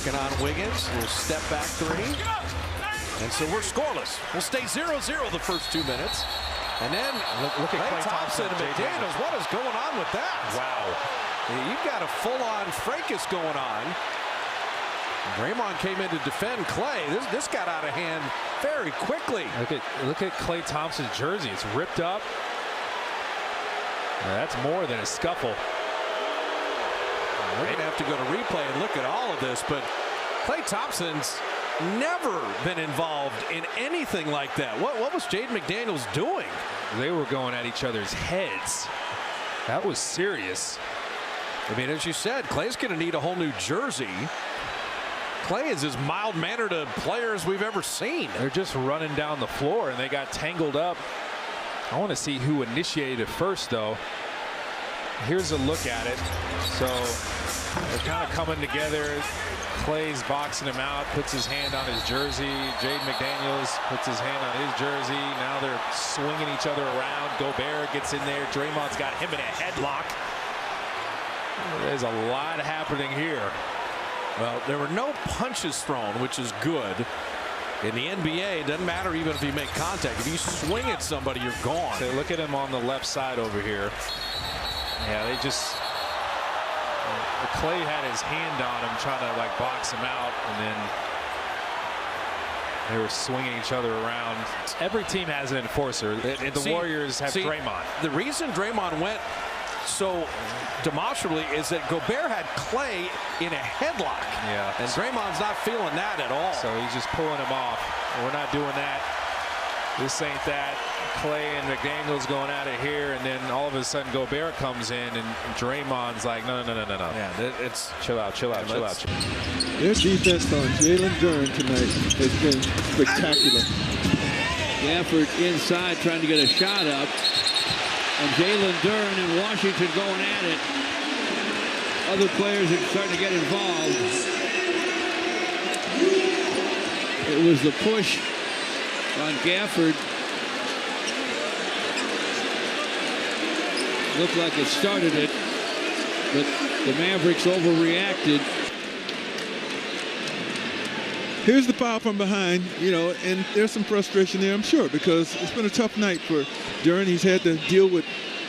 Working on Wiggins. Little step back three. And so we're scoreless. We'll stay 0-0 the first 2 minutes. And then look at Klay Thompson and McDaniels. What is going on with that? Wow. You've got a full-on fracas going on. Draymond came in to defend Klay. This got out of hand very quickly. Look at Klay Thompson's jersey. It's ripped up. That's more than a scuffle. We're going to have to go to replay and look at all of this, but Klay Thompson's never been involved in anything like that. What was Jaden McDaniels doing? They were going at each other's heads. That was serious. I mean, as you said, Klay's going to need a whole new jersey. Klay is as mild-mannered a player as we've ever seen. They're just running down the floor, and they got tangled up. I want to see who initiated it first, though. Here's a look at it. So they're kind of coming together. Klay's boxing him out, puts his hand on his jersey. Jaden McDaniels puts his hand on his jersey. Now they're swinging each other around. Gobert gets in there. Draymond's got him in a headlock. There's a lot happening here. Well, there were no punches thrown, which is good. In the NBA, it doesn't matter even if you make contact. If you swing at somebody, you're gone. So look at him on the left side over here. Yeah, they just... Klay had his hand on him, trying to like box him out, and then they were swinging each other around. Every team has an enforcer. The Warriors have Draymond. The reason Draymond went so demonstrably is that Gobert had Klay in a headlock. Yeah. And Draymond's not feeling that at all. So he's just pulling him off. We're not doing that. This ain't that. Klay and McDaniels going at it here, and then all of a sudden Gobert comes in, and Draymond's like, no. Yeah, it's chill out. Their defense on Jalen Duren tonight has been spectacular. Gafford inside trying to get a shot up. And Jalen Duren and Washington going at it. Other players are starting to get involved. It was the push on Gafford. Looked like it started it, but the Mavericks overreacted. Here's the foul from behind, and there's some frustration there, I'm sure, because it's been a tough night for Duren. He's had to deal with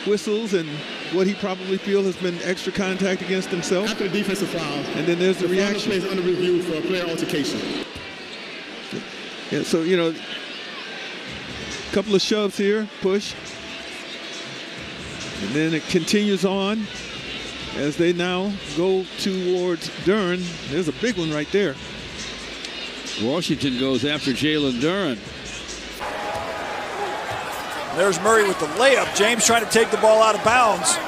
whistles and what he probably feels has been extra contact against himself. After the defensive foul, and then there's the reaction. Plays under review for a player altercation. Yeah, so, a couple of shoves here, push. And then it continues on as they now go towards Duren. There's a big one right there. Washington goes after Jalen Duren. There's Murray with the layup. James trying to take the ball out of bounds.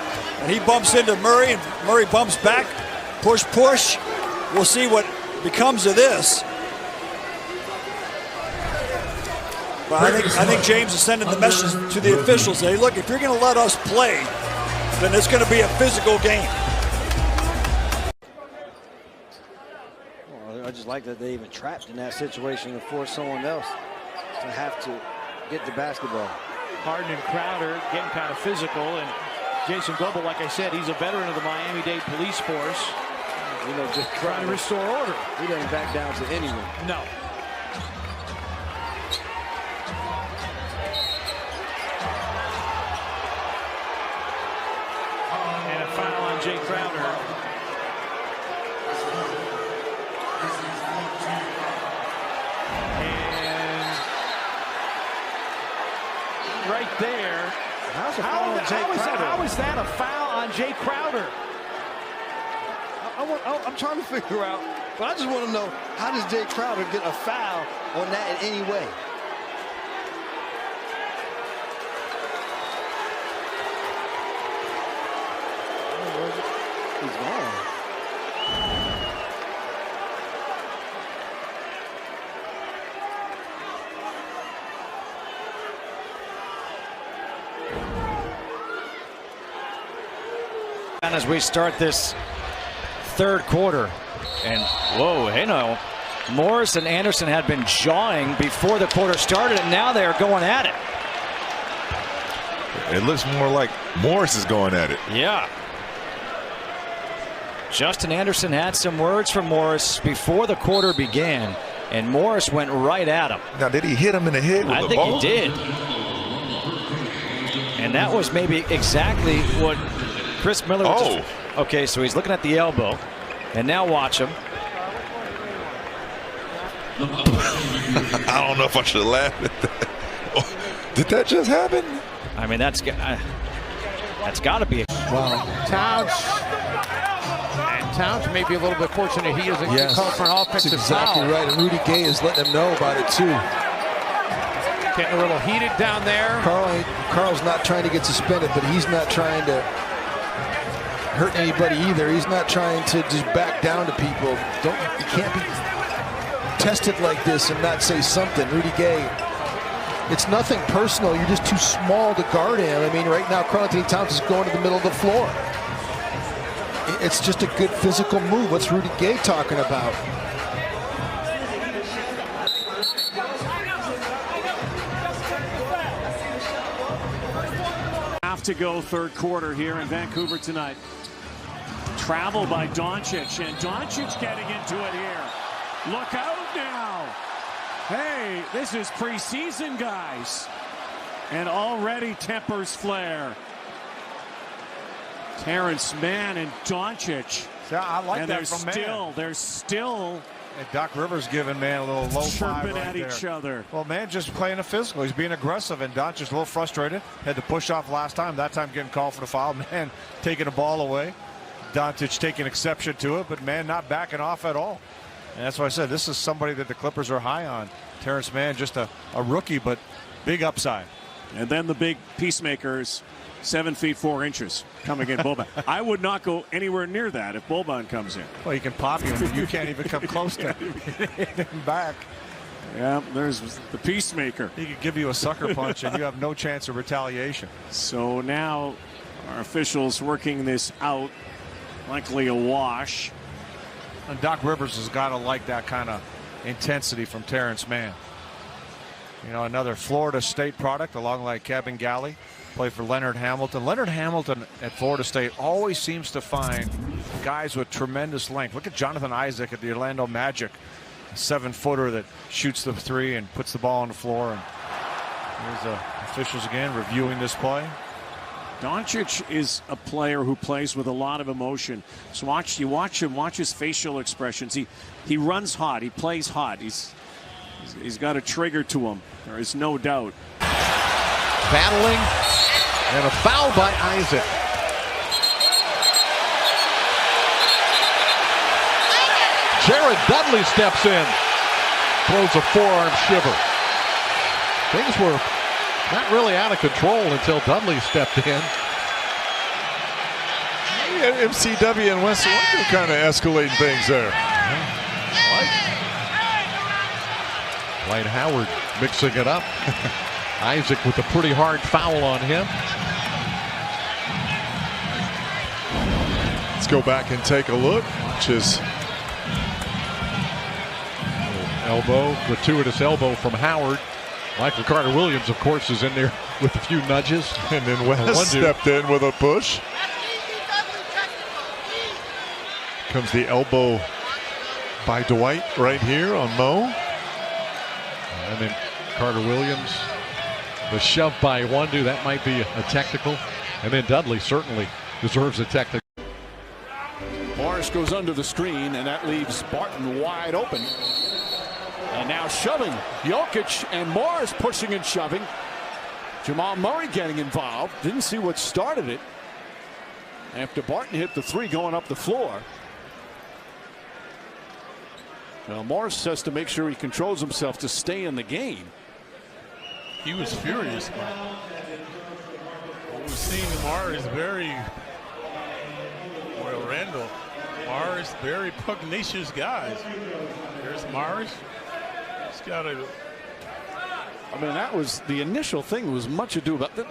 And he bumps into Murray, and Murray bumps back. Push. We'll see what becomes of this. But I think James is sending the message to the officials. Hey, look, if you're going to let us play, then it's going to be a physical game. Well, I just like that they even trapped in that situation and force someone else to have to get the basketball. Harden and Crowder getting kind of physical, and Jason Goebel, like I said, he's a veteran of the Miami-Dade police force. Just trying to restore order. He doesn't back down to anyone. No. And a foul on Jay Crowder. Right there. How is that a foul on Jay Crowder? I'm trying to figure out, but I just want to know, how does Jay Crowder get a foul on that in any way? He's gone. As we start this third quarter, and Morris and Anderson had been jawing before the quarter started, and now they're going at it. It looks more like Morris is going at it. Yeah. Justin Anderson had some words from Morris before the quarter began, and Morris went right at him. Now, did he hit him in the head with the ball? I think he did. And that was maybe exactly what Chris Miller was. Okay, so he's looking at the elbow, and now watch him. I don't know if I should laugh at that. Did that just happen? I mean, that's got to be. Wow. Towns may be a little bit fortunate he doesn't get called for an offensive exactly foul. Right, and Rudy Gay is letting him know about it too. Getting a little heated down there. Carl's not trying to get suspended, but he's not trying to hurt anybody either. He's not trying to just back down to people. You can't be tested like this and not say something. Rudy Gay, it's nothing personal. You're just too small to guard him. I mean, right now, Karl-Anthony Towns is going to the middle of the floor. It's just a good physical move. What's Rudy Gay talking about? Have to go third quarter here in Vancouver tonight. Travel by Doncic, and Doncic getting into it here. Look out now. Hey, this is preseason, guys. And already tempers flare. Terrence Mann and Doncic. Yeah, I like and that from Mann. They're still. And Doc Rivers giving Mann a little low five chirping right at there. each other. Well, Mann just playing a physical. He's being aggressive, and Doncic a little frustrated. Had to push off last time. That time getting called for the foul. Mann taking the ball away. Doncic taking exception to it, but Mann not backing off at all. And that's why I said this is somebody that the Clippers are high on. Terrence Mann, just a rookie, but big upside. And then the big peacemakers, 7 feet 4 inches, coming in Boban. I would not go anywhere near that if Boban comes in. Well, you can pop him, but you can't even come close to him back. Yeah, there's the peacemaker. He could give you a sucker punch, and you have no chance of retaliation. So now our officials working this out, likely a wash. And Doc Rivers has got to like that kind of intensity from Terrence Mann. You know, another Florida State product, along like Kevin Galley, played for Leonard Hamilton. Leonard Hamilton at Florida State always seems to find guys with tremendous length. Look at Jonathan Isaac at the Orlando Magic, a 7-footer that shoots the three and puts the ball on the floor. And here's the officials again reviewing this play. Doncic is a player who plays with a lot of emotion. So watch his facial expressions. He runs hot. He plays hot. He's got a trigger to him. There is no doubt. Battling, and a foul by Isaac. Jared Dudley steps in, throws a forearm shiver. Things were not really out of control until Dudley stepped in. Yeah, MCW and West London kind of escalating things there. Dwight Howard mixing it up. Isaac with a pretty hard foul on him. Let's go back and take a look. Just elbow, gratuitous elbow from Howard. Michael Carter-Williams, of course, is in there with a few nudges. And then West stepped in with a push. Comes the elbow by Dwight right here on Mo. And then Carter-Williams, the shove by Wundu, that might be a technical. And then Dudley certainly deserves a technical. Morris goes under the screen, and that leaves Barton wide open. And now shoving. Jokic and Morris pushing and shoving. Jamal Murray getting involved. Didn't see what started it. After Barton hit the three going up the floor. Well, Morris has to make sure he controls himself to stay in the game. He was furious. What we're seeing Morris very, well, Randall, Morris very pugnacious guys. There's Morris. He's got a. I mean, that was the initial thing. Was much ado about that.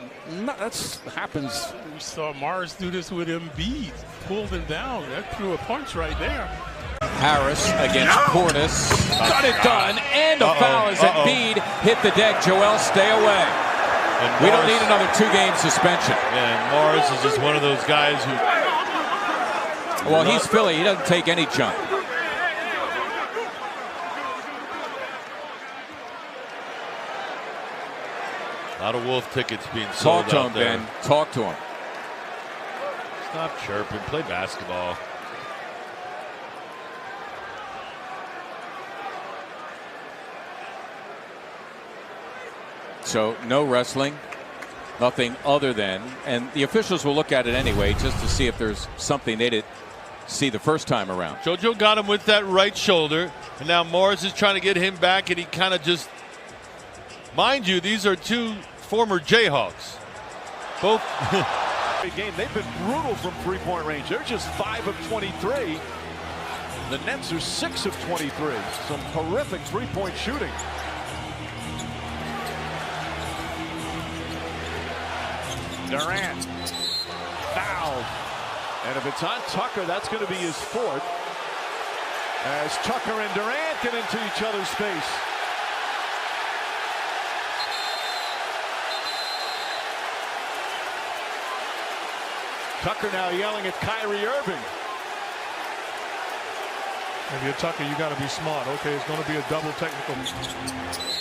That's happens. We saw Morris do this with Embiid, pulled him down. That threw a punch right there. Harris against Portis. Got it done, and a foul as Embiid hit the deck. Joel, stay away. And we don't need another 2-game suspension. Yeah, and Morris is just one of those guys who Well, he's Philly. He doesn't take any junk. A lot of Wolf tickets being sold Talk to out him, there. Ben. Talk to him. Stop chirping. Play basketball. So no wrestling, nothing other than, and the officials will look at it anyway just to see if there's something they didn't see the first time around. JoJo got him with that right shoulder, and now Morris is trying to get him back, and he kind of just, mind you, these are two former Jayhawks. Both. Game. They've been brutal from three-point range. They're just 5 of 23. The Nets are 6 of 23. Some horrific three-point shooting. Durant fouled. And if it's on Tucker, that's going to be his fourth. As Tucker and Durant get into each other's space. Tucker now yelling at Kyrie Irving. If you're Tucker, you got to be smart. Okay, it's going to be a double technical, and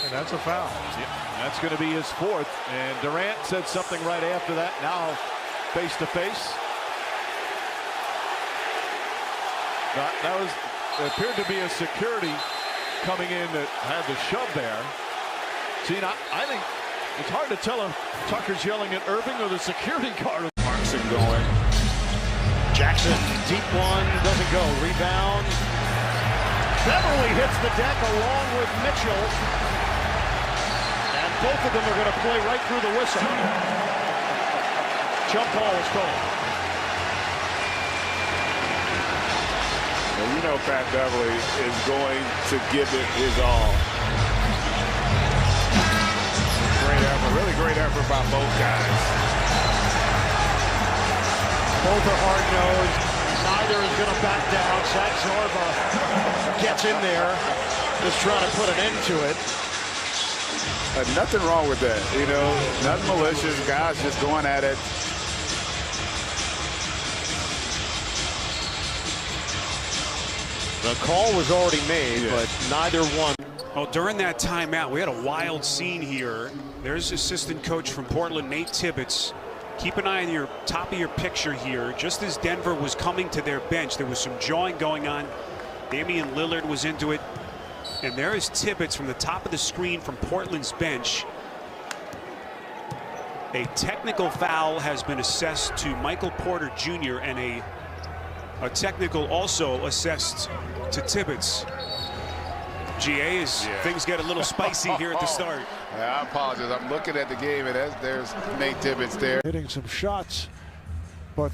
that's a foul. Yeah, that's going to be his fourth. And Durant said something right after that. Now face to face. That was, it appeared to be a security coming in that had the shove there. See, I think it's hard to tell if Tucker's yelling at Irving or the security guard. Clarkson going. Jackson, deep one, doesn't go. Rebound. Beverly hits the deck along with Mitchell. And both of them are going to play right through the whistle. Jump ball is called. Well, you know Pat Beverly is going to give it his all. Great effort, really great effort by both guys. Both are hard-nosed. Neither is going to back down. Zach Zorba gets in there, just trying to put an end to it. Nothing wrong with that, you know, nothing malicious. Guys just going at it. The call was already made, but neither one. Oh, during that timeout, we had a wild scene here. There's assistant coach from Portland, Nate Tibbetts. Keep an eye on your top of your picture here. Just as Denver was coming to their bench, there was some jawing going on. Damian Lillard was into it. And there is Tibbetts from the top of the screen from Portland's bench. A technical foul has been assessed to Michael Porter Jr. and a technical also assessed to Tibbetts. GA, things get a little spicy here at the start. I apologize. I'm looking at the game, and there's Nate Tibbetts there. Hitting some shots, but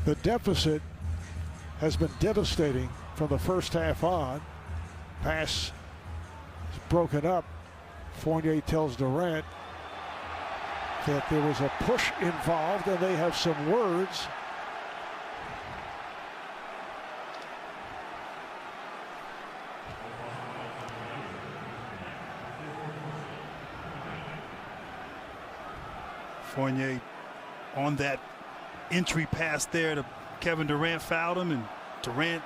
the deficit has been devastating from the first half on. Pass is broken up. Fournier tells Durant that there was a push involved, and they have some words. Fournier on that entry pass there to Kevin Durant fouled him, and Durant,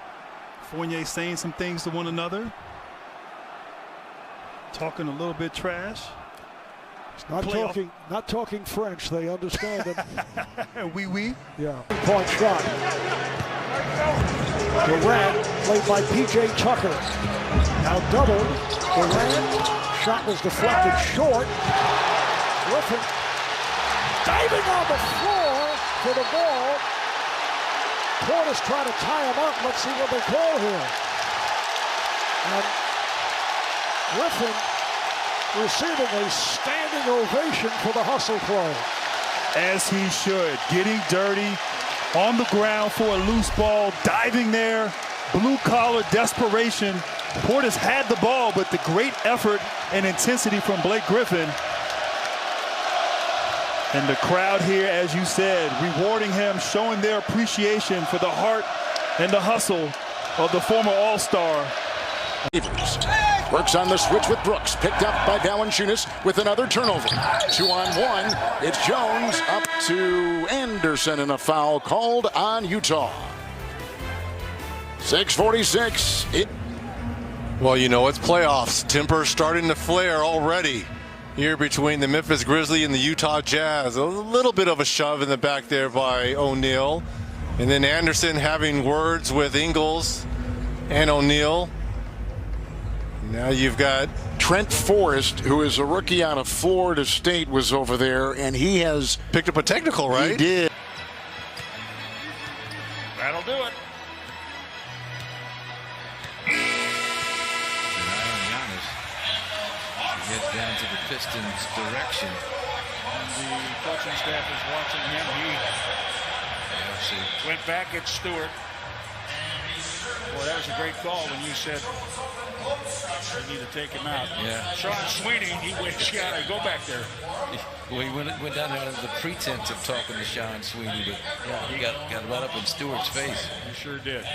Fournier saying some things to one another, talking a little bit trash. Not talking French. They understand it. Oui. Yeah. Point shot. Durant played by P.J. Tucker. Now doubled. Durant. Shot was deflected short. Griffin diving on the floor for the ball. Portis trying to tie him up. Let's see what they call here. And Griffin receiving a standing ovation for the hustle play. As he should. Getting dirty on the ground for a loose ball. Diving there. Blue-collar desperation. Portis had the ball, but the great effort and intensity from Blake Griffin. And the crowd here, as you said, rewarding him, showing their appreciation for the heart and the hustle of the former All-Star. Works on the switch with Brooks. Picked up by Valanciunas with another turnover. 2-on-1. It's Jones up to Anderson, and a foul called on Utah. 6:46. Well, you know, it's playoffs. Temper's starting to flare already here between the Memphis Grizzlies and the Utah Jazz. A little bit of a shove in the back there by O'Neal. And then Anderson having words with Ingles and O'Neal. Now you've got Trent Forrest, who is a rookie out of Florida State, was over there, and he has picked up a technical, right? He did. That'll do it. Heads down to the Pistons' direction. The coaching staff is watching him. He went back at Stewart. Boy, that was a great call when you said you need to take him out. Yeah. Sean Sweeney, he went, yeah, go back there. Well, he went down there under the pretense of talking to Sean Sweeney, but he got right up in Stewart's face. He sure did.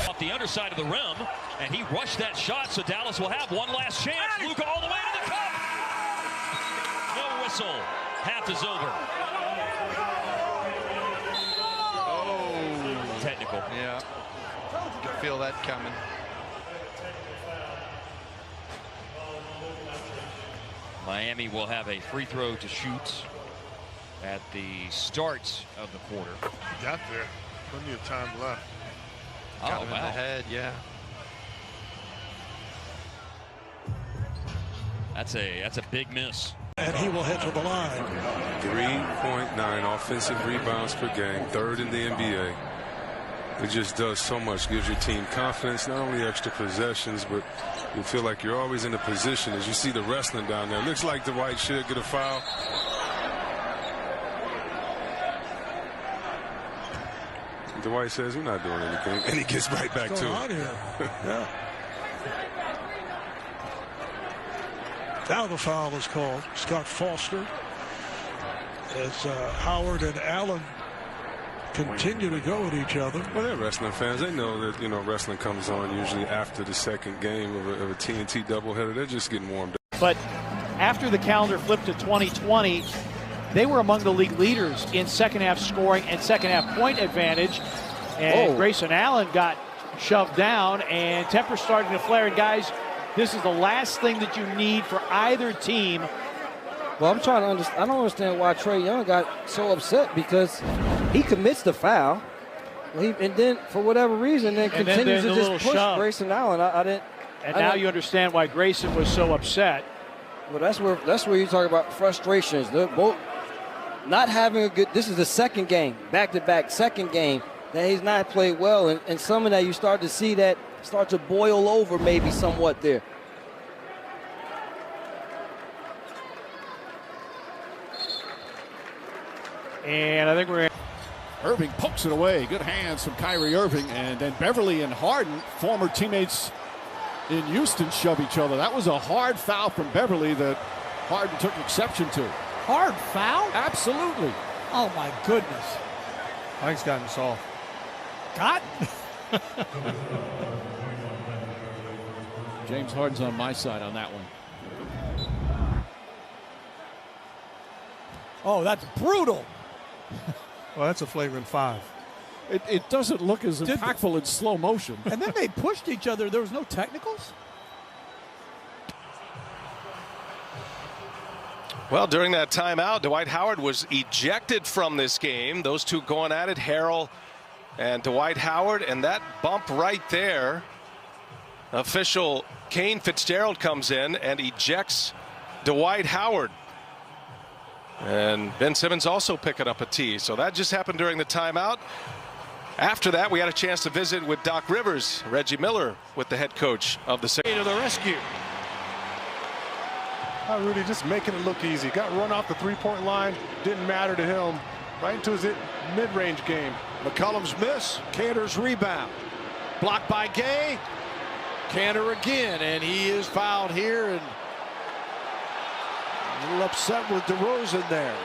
Off the underside of the rim, and he rushed that shot, so Dallas will have one last chance. Luka all the way to the cup. No whistle. Half is over. Oh, technical. Yeah, you can feel that coming. Miami will have a free throw to shoot at the start of the quarter. Got there. Plenty of time left. Got him in the head, yeah. That's a big miss. And he will head to the line. 3.9 offensive rebounds per game, third in the NBA. It just does so much, gives your team confidence, not only extra possessions, but you feel like you're always in a position. As you see the wrestling down there, looks like Dwight should get a foul. Dwight says, we're not doing anything, and he gets right back to it. Yeah. Now the foul is called. Scott Foster, as Howard and Allen continue to go at each other. Well, they're wrestling fans. They know that, you know, wrestling comes on usually after the second game of a TNT doubleheader. They're just getting warmed up. But after the calendar flipped to 2020, they were among the league leaders in second half scoring and second half point advantage. And Grayson Allen got shoved down, and Temper's starting to flare. And guys, this is the last thing that you need for either team. Well, I'm trying to understand. I don't understand why Trae Young got so upset, because he commits the foul, and then for whatever reason, then continues to just push Grayson Allen. I didn't. And now you understand why Grayson was so upset. Well, that's where you talk about frustrations. They're both not having a good. This is the second game, back-to-back second game that he's not played well, and some of that you start to see that start to boil over maybe somewhat there. And I think we're. Irving pokes it away. Good hands from Kyrie Irving. And then Beverly and Harden, former teammates in Houston, shove each other. That was a hard foul from Beverly that Harden took exception to. Hard foul? Absolutely. Oh, my goodness. I think it's gotten soft. Got? James Harden's on my side on that one. Oh, that's brutal. Well, that's a flagrant 5. It doesn't look as impactful in slow motion. And then they pushed each other. There was no technicals? Well, during that timeout, Dwight Howard was ejected from this game. Those two going at it, Harrell and Dwight Howard, and that bump right there, official Kane Fitzgerald comes in and ejects Dwight Howard. And Ben Simmons also picking up a tee. So that just happened during the timeout. After that, we had a chance to visit with Doc Rivers, Reggie Miller, with the head coach of the Sixers. To the rescue. Rudy just making it look easy. Got run off the three-point line. Didn't matter to him. Right into his mid-range game. McCollum's miss. Cantor's rebound. Blocked by Gay. Cantor again, and he is fouled here, and a little upset with DeRozan there.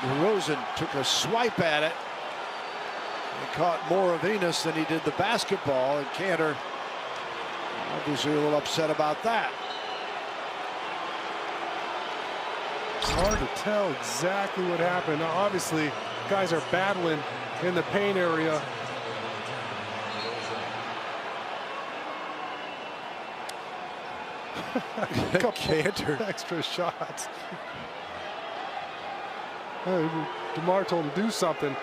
DeRozan took a swipe at it. He caught more of Venus than he did the basketball, and Cantor obviously a little upset about that. It's hard to tell exactly what happened. Now, obviously, guys are battling in the paint area. Cantor. Extra shots. DeMar told him to do something.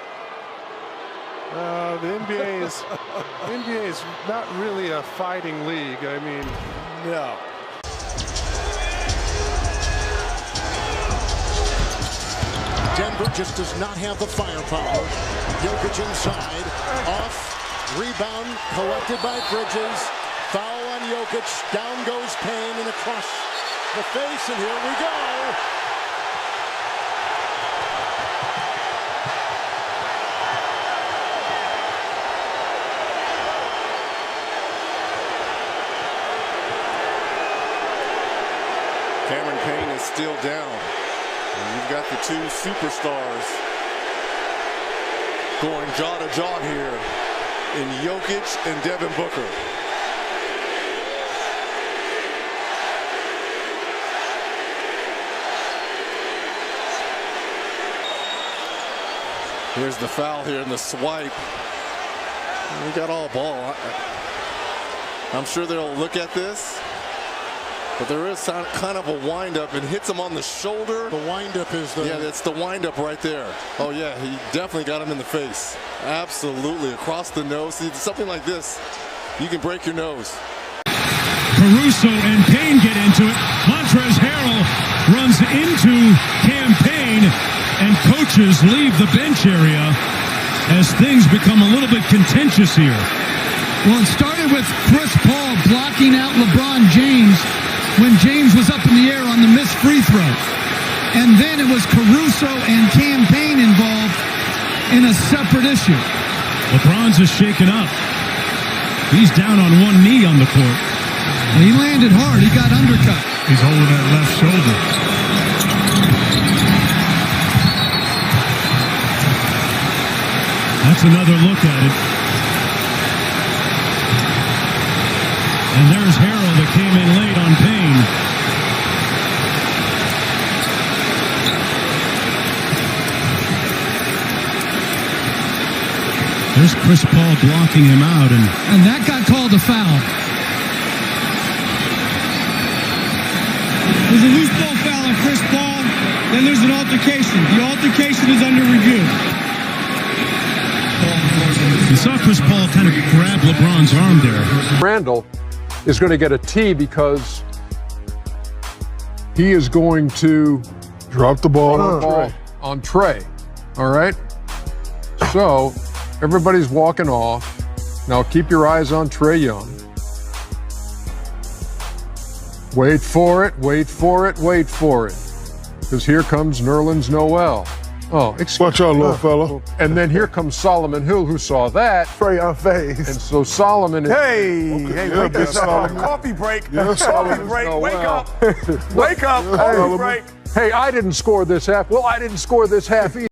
The NBA is not really a fighting league. I mean, no. Denver just does not have the firepower. Jokic inside, off, rebound collected by Bridges. Foul on Jokic, down goes Payne and across the face, and here we go. Cameron Payne is still down. And you've got the two superstars going jaw to jaw here in Jokic and Devin Booker. Here's the foul here in the swipe. We got all ball. I'm sure they'll look at this. But there is kind of a windup and hits him on the shoulder. The windup is the... Yeah, that's the windup right there. Oh, yeah, he definitely got him in the face. Absolutely, across the nose. See, something like this, you can break your nose. Caruso and Payne get into it. Montrezl Harrell runs into Payne, and coaches leave the bench area as things become a little bit contentious here. Well, it started with Chris Paul blocking out LeBron James when James was up in the air on the missed free throw. And then it was Caruso and Payne involved in a separate issue. LeBron's is shaken up. He's down on one knee on the court. And he landed hard. He got undercut. He's holding that left shoulder. That's another look at it. And there's Harrell that came in late on Payne. There's Chris Paul blocking him out, and that got called a foul. There's a loose ball foul on Chris Paul, then there's an altercation. The altercation is under review. You saw Chris Paul kind of grab LeBron's arm there. Randall is going to get a T because he is going to drop the ball on Trey. All right? So everybody's walking off. Now keep your eyes on Trey Young. Wait for it, wait for it, wait for it. Because here comes Nerlens Noel. Oh, watch out, little fella. And then here comes Solomon Hill, who saw that. Spray our face. And so Solomon is... Hey, wake up, Solomon. Coffee break. Coffee break. Wake up. Wake up. Coffee break. Hey, I didn't score this half. Well, I didn't score this half either.